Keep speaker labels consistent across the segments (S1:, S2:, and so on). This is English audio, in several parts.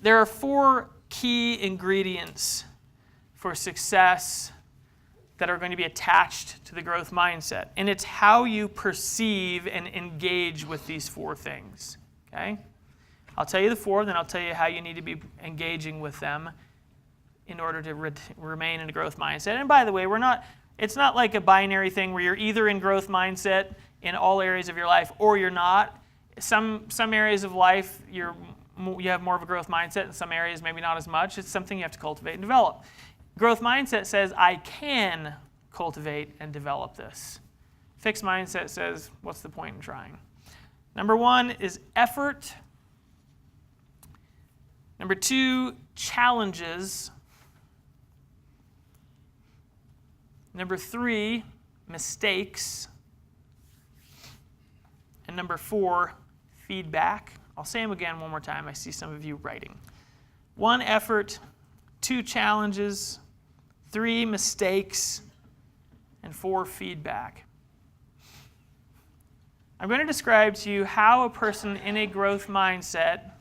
S1: There are 4 key ingredients for success that are going to be attached to the growth mindset. And it's how you perceive and engage with these 4 things. Okay? I'll tell you the 4, then I'll tell you how you need to be engaging with them in order to remain in a growth mindset. And by the way, it's not like a binary thing where you're either in growth mindset in all areas of your life or you're not. Some areas of life you have more of a growth mindset, and some areas maybe not as much. It's something you have to cultivate and develop. Growth mindset says, I can cultivate and develop this. Fixed mindset says, what's the point in trying? Number 1 is effort. Number 2, challenges. Number 3, mistakes. And number 4, feedback. I'll say them again one more time. I see some of you writing. 1, effort. 2, challenges. 3, mistakes. And 4, feedback. I'm going to describe to you how a person in a growth mindset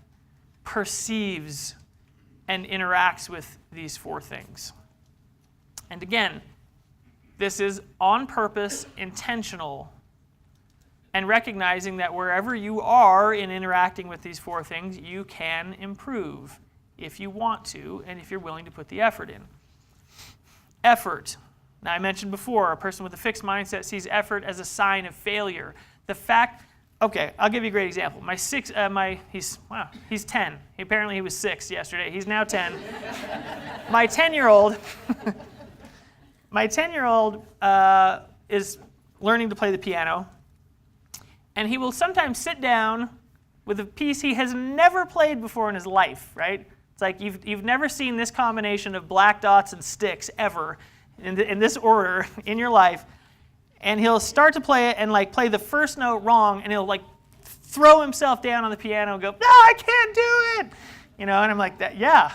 S1: perceives and interacts with these 4 things. And again, this is on purpose, intentional, and recognizing that wherever you are in interacting with these 4 things, you can improve if you want to and if you're willing to put the effort in. Effort. Now, I mentioned before, a person with a fixed mindset sees effort as a sign of failure. Okay, I'll give you a great example. He's 10. Apparently he was 6 yesterday. He's now 10. My 10-year-old is learning to play the piano, and he will sometimes sit down with a piece he has never played before in his life, right? It's like you've never seen this combination of black dots and sticks ever in this order in your life. And he'll start to play it and play the first note wrong, and he'll throw himself down on the piano and go, "No, I can't do it!" And I'm like, "Yeah,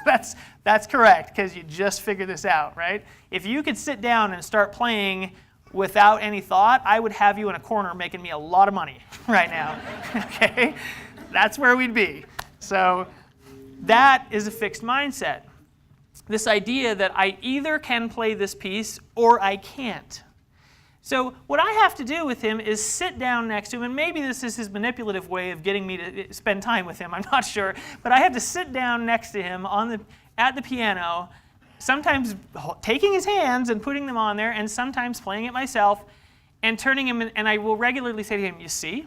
S1: that's correct, because you just figured this out, right?" If you could sit down and start playing without any thought, I would have you in a corner making me a lot of money right now. Okay, that's where we'd be. So that is a fixed mindset. This idea that I either can play this piece or I can't. So what I have to do with him is sit down next to him, and maybe this is his manipulative way of getting me to spend time with him, I'm not sure, but I have to sit down next to him at the piano, sometimes taking his hands and putting them on there, and sometimes playing it myself, and turning him, and I will regularly say to him, you see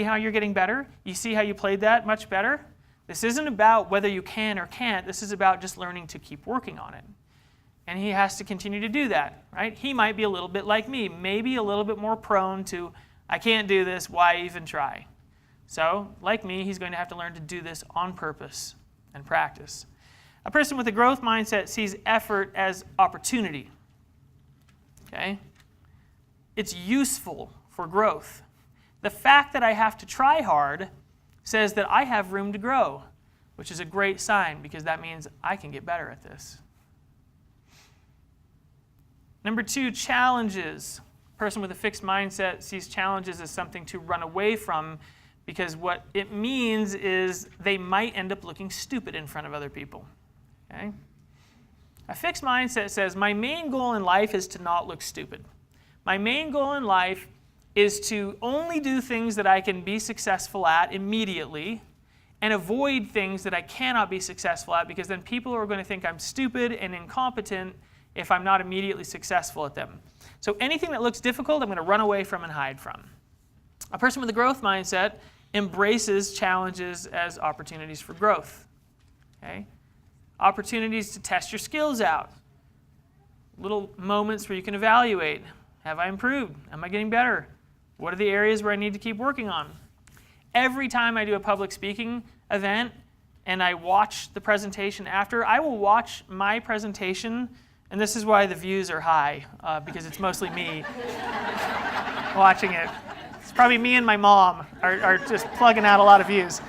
S1: how you're getting better? You see how you played that much better? This isn't about whether you can or can't, this is about just learning to keep working on it. And he has to continue to do that, right? He might be a little bit like me, maybe a little bit more prone to, I can't do this, why even try? So, like me, he's going to have to learn to do this on purpose and practice. A person with a growth mindset sees effort as opportunity. Okay? It's useful for growth. The fact that I have to try hard says that I have room to grow, which is a great sign because that means I can get better at this. Number 2, challenges. A person with a fixed mindset sees challenges as something to run away from because what it means is they might end up looking stupid in front of other people. Okay? A fixed mindset says, my main goal in life is to not look stupid. My main goal in life is to only do things that I can be successful at immediately and avoid things that I cannot be successful at because then people are going to think I'm stupid and incompetent if I'm not immediately successful at them. So anything that looks difficult, I'm going to run away from and hide from. A person with a growth mindset embraces challenges as opportunities for growth. Okay? Opportunities to test your skills out. Little moments where you can evaluate. Have I improved? Am I getting better? What are the areas where I need to keep working on? Every time I do a public speaking event and I watch the presentation after, I will watch my presentation. And this is why the views are high, because it's mostly me watching it. It's probably me and my mom are just plugging out a lot of views.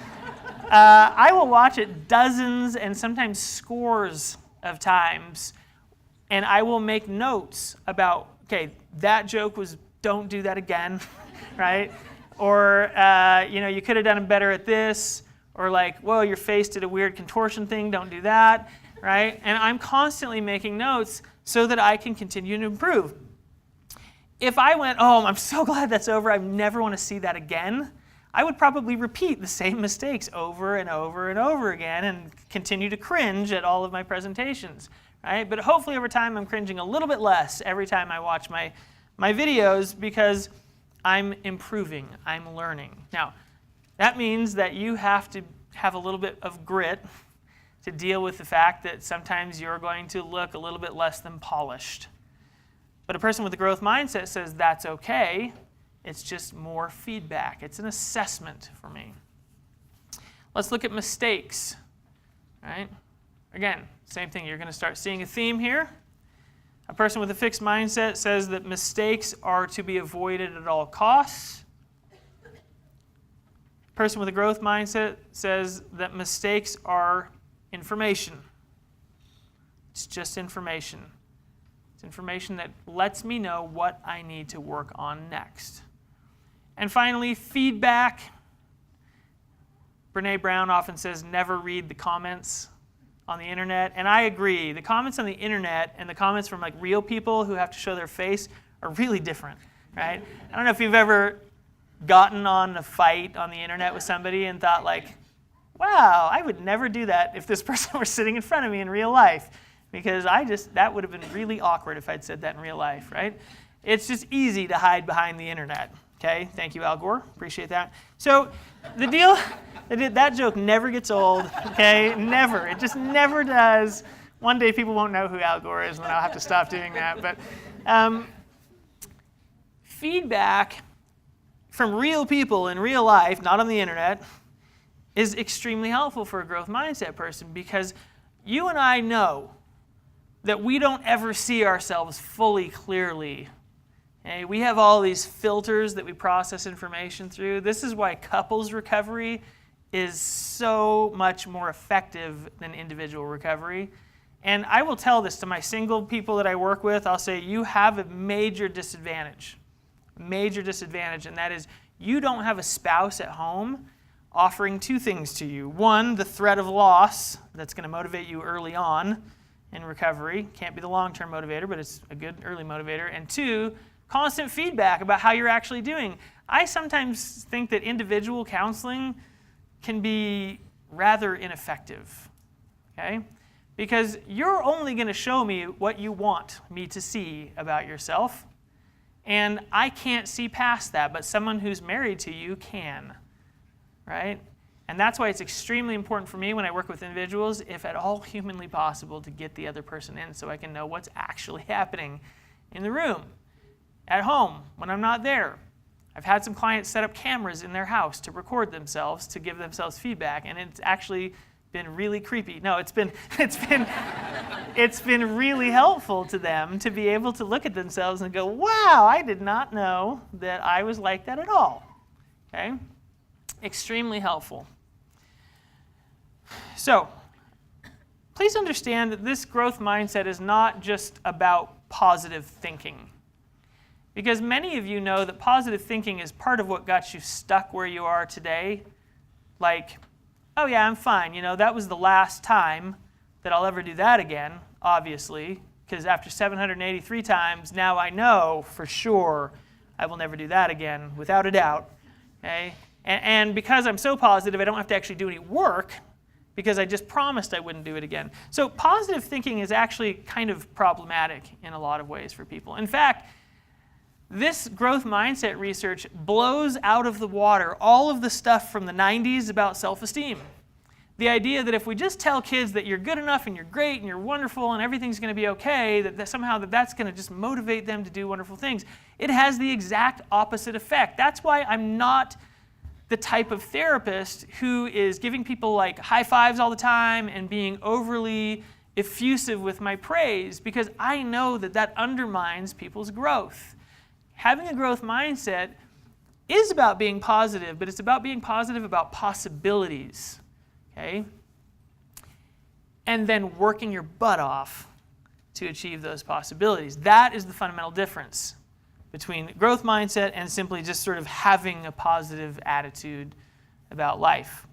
S1: I will watch it dozens and sometimes scores of times, and I will make notes about, okay, that joke was, don't do that again, right? Or, you could have done better at this, Or like, whoa, your face did a weird contortion thing, don't do that, right? And I'm constantly making notes so that I can continue to improve. If I went, oh, I'm so glad that's over, I never want to see that again, I would probably repeat the same mistakes over and over and over again and continue to cringe at all of my presentations, right? But hopefully over time I'm cringing a little bit less every time I watch my videos because I'm improving, I'm learning. Now, that means that you have to have a little bit of grit to deal with the fact that sometimes you're going to look a little bit less than polished. But a person with a growth mindset says that's okay. It's just more feedback. It's an assessment for me. Let's look at mistakes. Right? Again, same thing. You're going to start seeing a theme here. A person with a fixed mindset says that mistakes are to be avoided at all costs. A person with a growth mindset says that mistakes are information. It's just information. It's information that lets me know what I need to work on next. And finally, feedback. Brene Brown often says, never read the comments on the internet. And I agree. The comments on the internet and the comments from like real people who have to show their face are really different, right? I don't know if you've ever gotten on a fight on the internet with somebody and thought like, wow, I would never do that if this person were sitting in front of me in real life. Because that would have been really awkward if I'd said that in real life, right? It's just easy to hide behind the internet. Okay, thank you, Al Gore. Appreciate that. So the deal, that joke never gets old. Okay, never. It just never does. One day people won't know who Al Gore is, and then I'll have to stop doing that. But feedback from real people in real life, not on the internet, is extremely helpful for a growth mindset person because you and I know that we don't ever see ourselves fully clearly. Okay? We have all these filters that we process information through. This is why couples recovery is so much more effective than individual recovery. And I will tell this to my single people that I work with. I'll say, you have a major disadvantage, and that is you don't have a spouse at home offering two things to you. One, the threat of loss that's going to motivate you early on in recovery. Can't be the long-term motivator, but it's a good early motivator. And two, constant feedback about how you're actually doing. I sometimes think that individual counseling can be rather ineffective, okay? Because you're only going to show me what you want me to see about yourself, and I can't see past that, but someone who's married to you can, right? And that's why it's extremely important for me when I work with individuals, if at all humanly possible, to get the other person in so I can know what's actually happening in the room. At home, when I'm not there. I've had some clients set up cameras in their house to record themselves, to give themselves feedback, and it's actually been really creepy. No, it's been really helpful to them to be able to look at themselves and go, wow, I did not know that I was like that at all. Okay? Extremely helpful. So, please understand that this growth mindset is not just about positive thinking. Because many of you know that positive thinking is part of what got you stuck where you are today. Like, oh yeah, I'm fine. You know, that was the last time that I'll ever do that again, obviously. Because after 783 times, now I know for sure I will never do that again, without a doubt. Okay? And because I'm so positive, I don't have to actually do any work because I just promised I wouldn't do it again. So positive thinking is actually kind of problematic in a lot of ways for people. In fact, this growth mindset research blows out of the water all of the stuff from the 90s about self-esteem. The idea that if we just tell kids that you're good enough and you're great and you're wonderful and everything's going to be okay, that somehow that's going to just motivate them to do wonderful things. It has the exact opposite effect. That's why I'm not the type of therapist who is giving people like high fives all the time and being overly effusive with my praise, because I know that that undermines people's growth. Having a growth mindset is about being positive, but it's about being positive about possibilities, okay? And then working your butt off to achieve those possibilities. That is the fundamental difference between growth mindset and simply just sort of having a positive attitude about life.